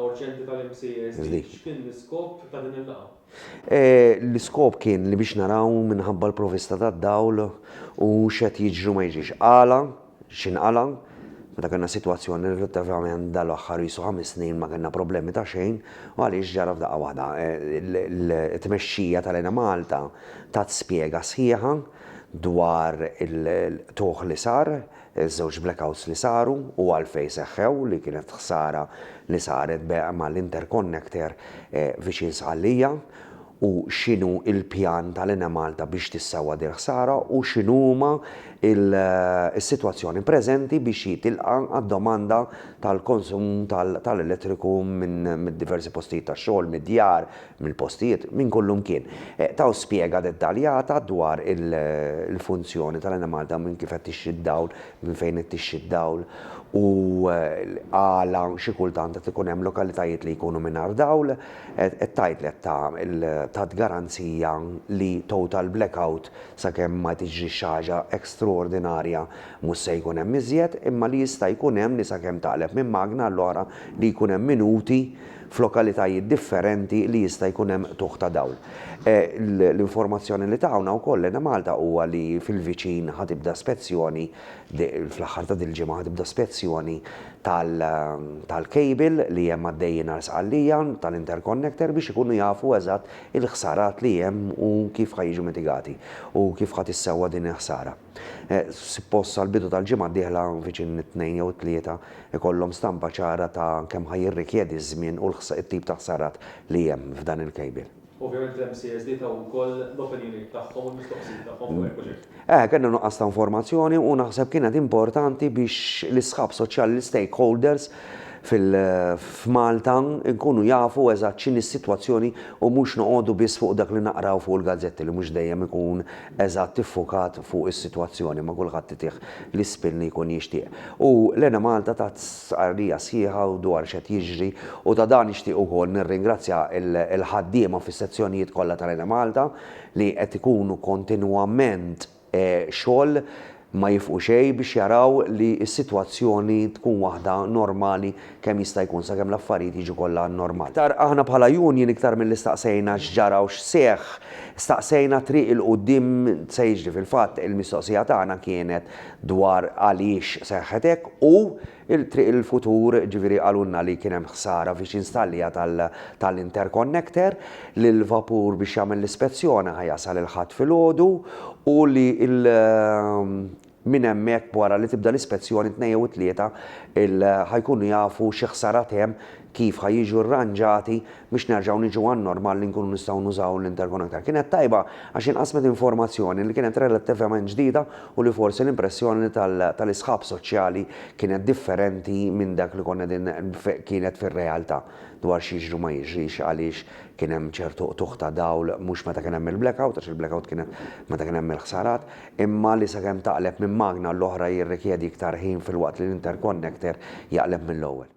urġenti tal-MCS x'kien l-iskop ta' din il-laqgħa? L-iskop kien li biex naraw minħabba l-provista tad-dawl u x'qed jiġru ma jiġix. X'inqala, meta kellna sitwazzjoni relativament dal-aħħar jisu 5 snin ma kellna problemi ta' xejn u għaliex ġara f'daqqa waħda. Il-tmexxija tal-Ena Malta tat spjega sħiħa dwar il-tuħ li sar, iż-żewġ blackouts li saru u għalfejn seħħew li kienet ħsara li saret mal-interconnector viċin Sqallija u x'inhu il-pjan tal-Ena Malta biex tissewwa din ħsara u x'inhuma is-sitwazzjoni preżenti biex jitilqa għad-domanda tal-konsum tal-elettriku minn diversi postijiet tax-xogħol, mid-djar, mill-postijiet, minn kullum kien. Taw spjega dettaljata dwar il-funzjoni tal-Ena Malta minn kif qed tixxi d-dawl, minn fejn qed tixxi d-dawl u għala xi kultant qed ikun hemm lokalitajiet li jkunu mingħajr dawl, qed tgħidlek ta' garanzija li total blackout sakemm ma tiġri xi ħaġa straordinarja mhux se jkun hemm iżjed, imma li jista' jkun hemm li sakemm taqleb minn magna allura li jkun hemm minuti f'lokalitajiet differenti li jista' jkun hemm tuħ ta' dawl. L-informazzjoni li tagħna wkoll Ena Malta huwa li fil-viċin ħatibda spezzjoni fl-aħħar ta' dil-ġimgħa ħatibda spezzjoni tal-kejbil li hemm għaddejjin għal Sqallija tal-interconnector biex ikunu jafu eżatt il-ħsarat li hemm u kif ħajġu mitigati u kif ħadd issewwa din il-ħsara. Suppost għall-bidu tal-ġimgħa d-dieħla viċin 2 jew 3 ikollhom stampa ċara ta' kemm ħajjirrikjedi żmien u t-tip ta' ħsarat li hemm f'dan il-kejbil. Ovvjament l-MCSD taw ukoll l-opinjoni tagħhom u l-mistoqsijiet tagħhom fuq il-proġett. Kellna nuqqas ta' informazzjoni u naħseb kienet importanti biex l-isħab soċjali l-stakeholders f'Malta nkunu jafu eżatt x'inhi s-sitwazzjoni u mhux noqogħdu biss fuq dak li naqraw fuq il-gazzetti li mhux dejjem ikun eżatt iffukat fuq is-sitwazzjoni ma kulħadd titih l-ispin li jkun jixtieq. U l-Ena Malta tat sqarrija sħiħa dwar x'qed jiġri u ta' dan nixtieq ukoll nirringrazzja il-ħaddiema fis-sezzjonijiet kollha tal-Ena Malta li qed ikunu kontinwament xogħol ma jifqu xejn biex jaraw li s-sitwazzjoni tkun waħda normali kemm jista' jkun sakemm l-affarijiet jiġu kollha normali. Aħna bħala union iktar milli staqsejna x'ġara u x'seħħ, staqsejna triq il-qudiem se jiġri fil-fatt il-mistoqsija tagħna kienet dwar għaliex seħħet hekk u il-triq il-futur ġifieri qalulna li kien hemm ħsara viċin Sqallija tal-interconnector li l-vapur biex jagħmel l-ispezzjoni ħajasal il-ħadd filgħodu u li minn hemmhekk wara li tibda l-ispezzjoni 2 jew 3 ħajkunu jafu xi ħsarat hemm kif ħajjiġu rranġati biex nerġgħu niġu għan-normal li nkunu nistgħu nużaw l-interconnector. Kienet tajba għax inqasmet informazzjoni li kienet relattivament ġdida u li forsi l-impressjoni tal-isħab soċjali kienet differenti minn dak li kienet fir-realtà dwar x'jiġru ma jiġrix għaliex kien hemm ċertu tuħ ta' dawl mhux meta kien hemm il-blackout għax il-blackout kienet meta kien hemm il-ħsarat, imma li sakemm taqleb minn magna l-oħra jirrikjedi iktar ħin fil-waqt li l-interconnector jaqleb mill-ewwel.